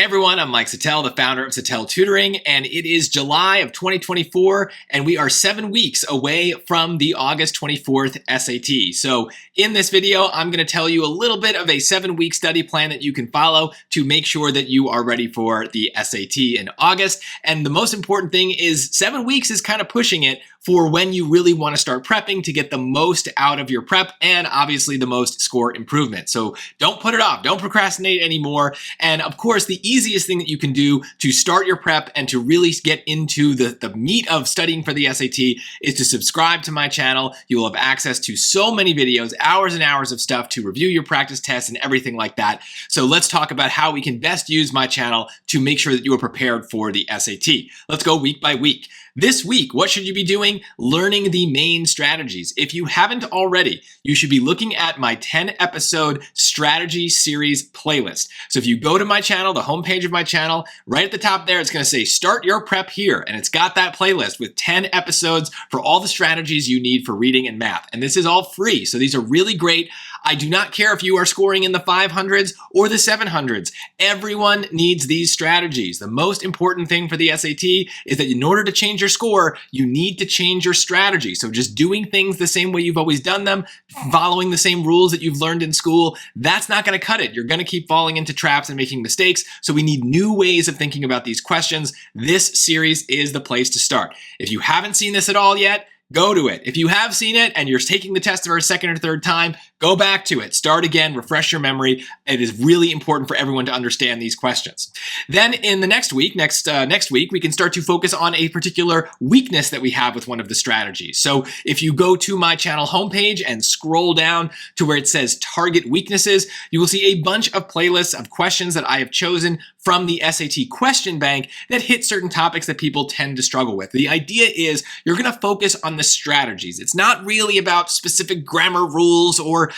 Hey everyone, I'm Mike Settele, the founder of Settele Tutoring, and it is July of 2024, and we are 7 weeks away from the August 24th SAT. So in this video, I'm going to tell you a little bit of a 7-week study plan that you can follow to make sure that you are ready for the SAT in August. And the most important thing is 7 weeks is kind of pushing it for when you really want to start prepping to get the most out of your prep and obviously the most score improvement. So don't put it off, don't procrastinate anymore. And of course, the easiest thing that you can do to start your prep and to really get into the meat of studying for the SAT is to subscribe to my channel. You will have access to so many videos, hours and hours of stuff to review your practice tests and everything like that. So let's talk about how we can best use my channel to make sure that you are prepared for the SAT. Let's go week by week. This week, what should you be doing? Learning the main strategies. If you haven't already, you should be looking at my 10-episode strategy series playlist. So if you go to my channel, the homepage of my channel, right at the top there, it's going to say start your prep here. And it's got that playlist with 10 episodes for all the strategies you need for reading and math. And this is all free. So these are really great. I do not care if you are scoring in the 500s or the 700s. Everyone needs these strategies. The most important thing for the SAT is that in order to change your score, you need to change your strategy. So just doing things the same way you've always done them, following the same rules that you've learned in school, that's not going to cut it. You're going to keep falling into traps and making mistakes. So we need new ways of thinking about these questions. This series is the place to start. If you haven't seen this at all yet, go to it. If you have seen it and you're taking the test for a second or third time, go back to it. Start again, refresh your memory. It is really important for everyone to understand these questions. Then in the next week, next week, we can start to focus on a particular weakness that we have with one of the strategies. So if you go to my channel homepage and scroll down to where it says target weaknesses, you will see a bunch of playlists of questions that I have chosen from the SAT question bank that hit certain topics that people tend to struggle with. The idea is you're going to focus on the strategies. It's not really about specific grammar rules or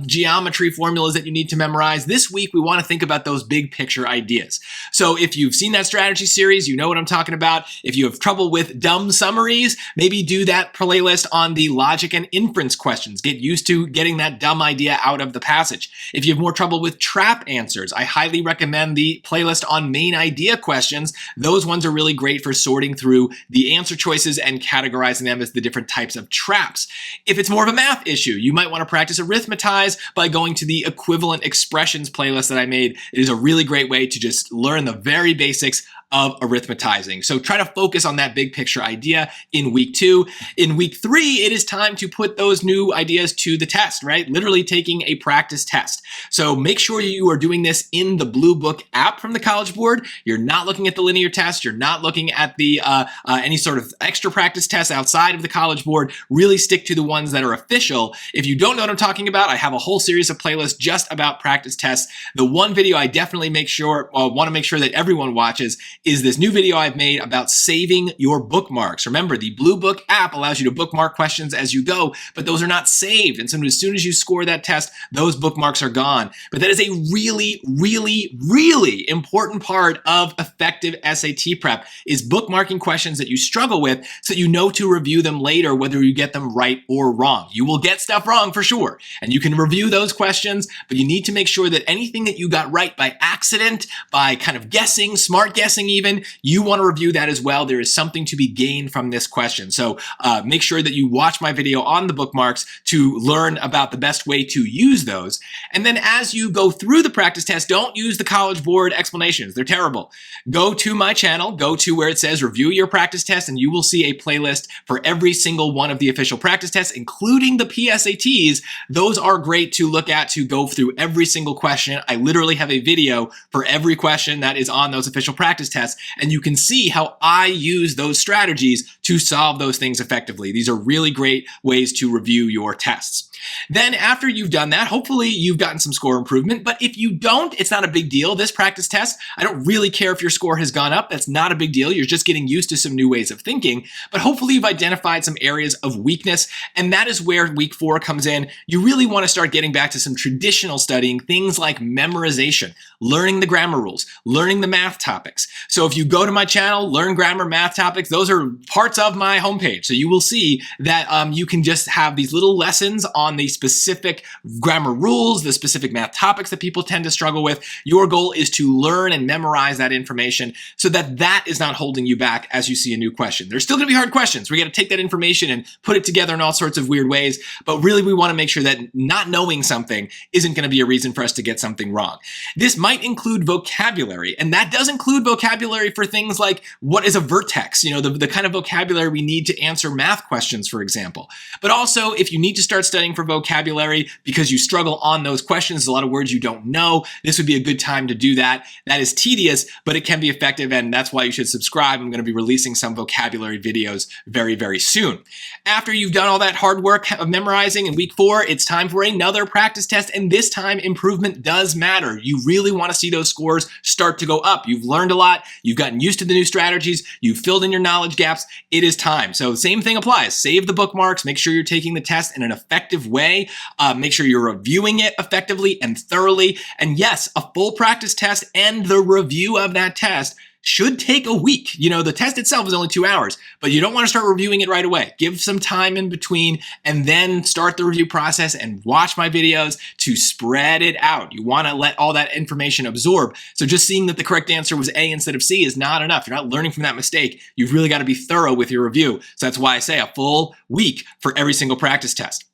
geometry formulas that you need to memorize. This week, we want to think about those big picture ideas. So if you've seen that strategy series, you know what I'm talking about. If you have trouble with dumb summaries, maybe do that playlist on the logic and inference questions. Get used to getting that dumb idea out of the passage. If you have more trouble with trap answers, I highly recommend the playlist on main idea questions. Those ones are really great for sorting through the answer choices and categorizing them as the different types of traps. If it's more of a math issue, you might want to practice arithmetize by going to the equivalent expressions playlist that I made. It is a really great way to just learn the very basics of arithmetizing. So try to focus on that big picture idea in week 2. In week 3, it is time to put those new ideas to the test, right? Literally taking a practice test. So make sure you are doing this in the Blue Book app from the College Board. You're not looking at the linear test. You're not looking at the any sort of extra practice tests outside of the College Board. Really stick to the ones that are official. If you don't know what I'm talking about, I have a whole series of playlists just about practice tests. The one video I definitely want to make sure that everyone watches is this new video I've made about saving your bookmarks. Remember, the Blue Book app allows you to bookmark questions as you go, but those are not saved. And so as soon as you score that test, those bookmarks are gone. But that is a really, really, really important part of effective SAT prep is bookmarking questions that you struggle with so that you know to review them later, whether you get them right or wrong. You will get stuff wrong for sure, and you can review those questions, but you need to make sure that anything that you got right by accident, by kind of guessing, smart guessing even, you want to review that as well. There is something to be gained from this question. So make sure that you watch my video on the bookmarks to learn about the best way to use those. And then as you go through the practice test, don't use the College Board explanations. They're terrible. Go to my channel, go to where it says review your practice test, and you will see a playlist for every single one of the official practice tests, including the PSATs. Those are great to look at to go through every single question. I literally have a video for every question that is on those official practice tests, and you can see how I use those strategies to solve those things effectively. These are really great ways to review your tests. Then after you've done that, hopefully you've gotten some score improvement, but if you don't, it's not a big deal. This practice test, I don't really care if your score has gone up. That's not a big deal. You're just getting used to some new ways of thinking, but hopefully you've identified some areas of weakness, and that is where week 4 comes in. You really want to start getting back to some traditional studying, things like memorization, learning the grammar rules, learning the math topics. So if you go to my channel, learn grammar, math topics, those are parts of my homepage. So you will see that you can just have these little lessons on on the specific grammar rules, the specific math topics that people tend to struggle with. Your goal is to learn and memorize that information so that that is not holding you back as you see a new question. There's still going to be hard questions. We got to take that information and put it together in all sorts of weird ways, but really we want to make sure that not knowing something isn't going to be a reason for us to get something wrong. This might include vocabulary, and that does include vocabulary for things like what is a vertex, the kind of vocabulary we need to answer math questions, for example. But also, if you need to start studying for vocabulary because you struggle on those questions, there's a lot of words you don't know, this would be a good time to do that. That is tedious, but it can be effective, and that's why you should subscribe. I'm going to be releasing some vocabulary videos very, very soon. After you've done all that hard work of memorizing in week 4, it's time for another practice test, and this time improvement does matter. You really want to see those scores start to go up. You've learned a lot, you've gotten used to the new strategies, you've filled in your knowledge gaps. It is time. So same thing applies. Save the bookmarks, make sure you're taking the test in an effective way, make sure you're reviewing it effectively and thoroughly, and yes, a full practice test and the review of that test should take a week. The test itself is only 2 hours, but you don't want to start reviewing it right away. Give some time in between and then start the review process and watch my videos to spread it out. You want to let all that information absorb. So just seeing that the correct answer was A instead of C is not enough. You're not learning from that mistake. You've really got to be thorough with your review. So that's why I say a full week for every single practice test.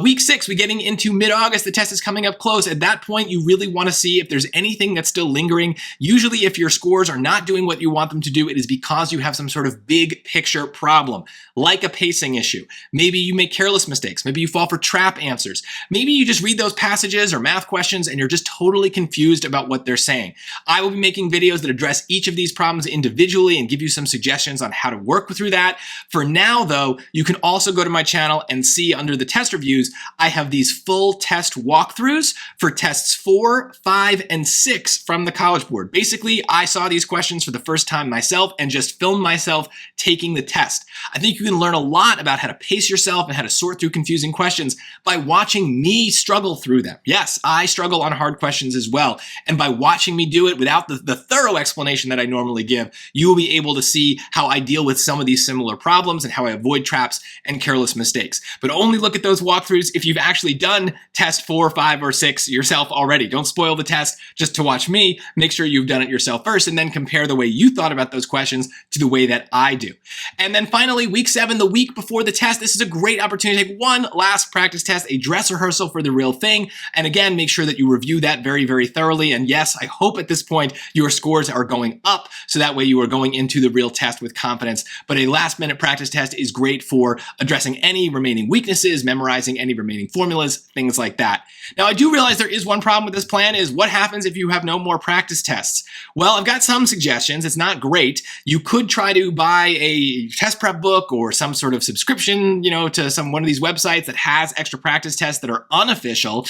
Week 6, we're getting into mid-August. The test is coming up close. At that point, you really want to see if there's anything that's still lingering. Usually, if your scores are not doing what you want them to do, it is because you have some sort of big picture problem, like a pacing issue. Maybe you make careless mistakes. Maybe you fall for trap answers. Maybe you just read those passages or math questions and you're just totally confused about what they're saying. I will be making videos that address each of these problems individually and give you some suggestions on how to work through that. For now, though, you can also go to my channel and see under the test reviews, I have these full test walkthroughs for tests 4, 5, and 6 from the College Board. Basically, I saw these questions for the first time myself and just filmed myself taking the test. I think you can learn a lot about how to pace yourself and how to sort through confusing questions by watching me struggle through them. Yes, I struggle on hard questions as well. And by watching me do it without the thorough explanation that I normally give, you will be able to see how I deal with some of these similar problems and how I avoid traps and careless mistakes. But only look at those walkthroughs if you've actually done test 4, 5, or 6 yourself already. Don't spoil the test just to watch me. Make sure you've done it yourself first and then compare the way you thought about those questions to the way that I do. And then finally, week 7, the week before the test, this is a great opportunity to take one last practice test, a dress rehearsal for the real thing. And again, make sure that you review that very, very thoroughly. And yes, I hope at this point your scores are going up so that way you are going into the real test with confidence. But a last minute practice test is great for addressing any remaining weaknesses, memorizing any remaining formulas, things like that. Now, I do realize there is one problem with this plan is what happens if you have no more practice tests? Well, I've got some suggestions. It's not great. You could try to buy a test prep book or some sort of subscription, to one of these websites that has extra practice tests that are unofficial.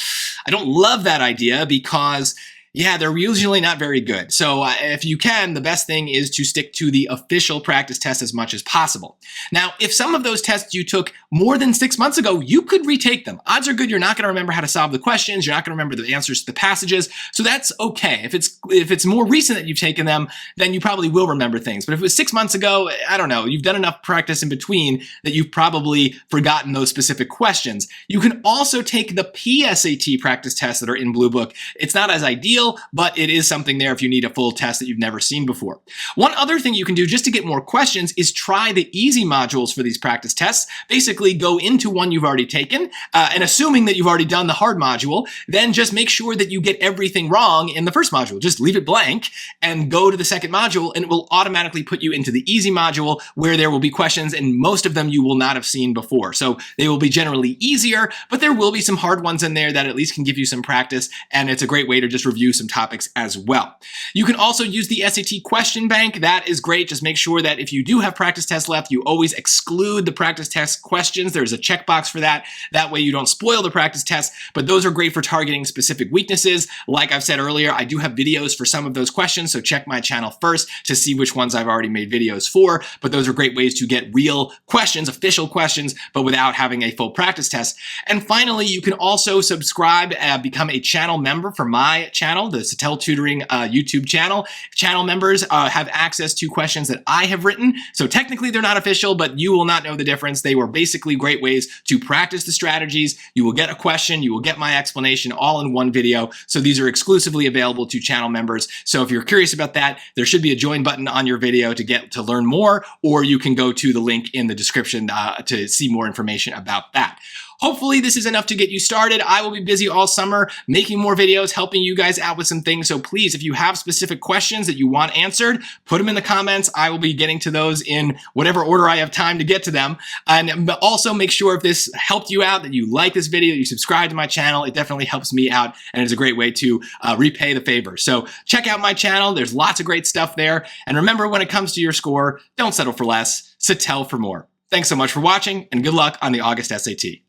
I don't love that idea because they're usually not very good. So if you can, the best thing is to stick to the official practice test as much as possible. Now, if some of those tests you took more than 6 months ago, you could retake them. Odds are good you're not going to remember how to solve the questions. You're not going to remember the answers to the passages. So that's okay. If it's more recent that you've taken them, then you probably will remember things. But if it was 6 months ago, I don't know, you've done enough practice in between that you've probably forgotten those specific questions. You can also take the PSAT practice tests that are in Blue Book. It's not as ideal, but it is something there if you need a full test that you've never seen before. One other thing you can do just to get more questions is try the easy modules for these practice tests. Basically, go into one you've already taken, and assuming that you've already done the hard module, then just make sure that you get everything wrong in the first module. Just leave it blank and go to the second module, and it will automatically put you into the easy module where there will be questions, and most of them you will not have seen before. So they will be generally easier, but there will be some hard ones in there that at least can give you some practice, and it's a great way to just review some topics as well. You can also use the SAT question bank. That is great. Just make sure that if you do have practice tests left, you always exclude the practice test questions. There's a checkbox for that. That way you don't spoil the practice tests, but those are great for targeting specific weaknesses. Like I've said earlier, I do have videos for some of those questions, so check my channel first to see which ones I've already made videos for, but those are great ways to get real questions, official questions, but without having a full practice test. And finally, you can also subscribe, become a channel member for my channel. channel, the Settele Tutoring YouTube channel. Channel members have access to questions that I have written. So technically they're not official, but you will not know the difference. They were basically great ways to practice the strategies. You will get a question, you will get my explanation all in one video. So these are exclusively available to channel members. So if you're curious about that, there should be a join button on your video to learn more, or you can go to the link in the description to see more information about that. Hopefully this is enough to get you started. I will be busy all summer making more videos, helping you guys out with some things. So please, if you have specific questions that you want answered, put them in the comments. I will be getting to those in whatever order I have time to get to them. And also make sure if this helped you out, that you like this video, you subscribe to my channel. It definitely helps me out, and it's a great way to repay the favor. So check out my channel. There's lots of great stuff there. And remember, when it comes to your score, don't settle for less, Settele for more. Thanks so much for watching, and good luck on the August SAT.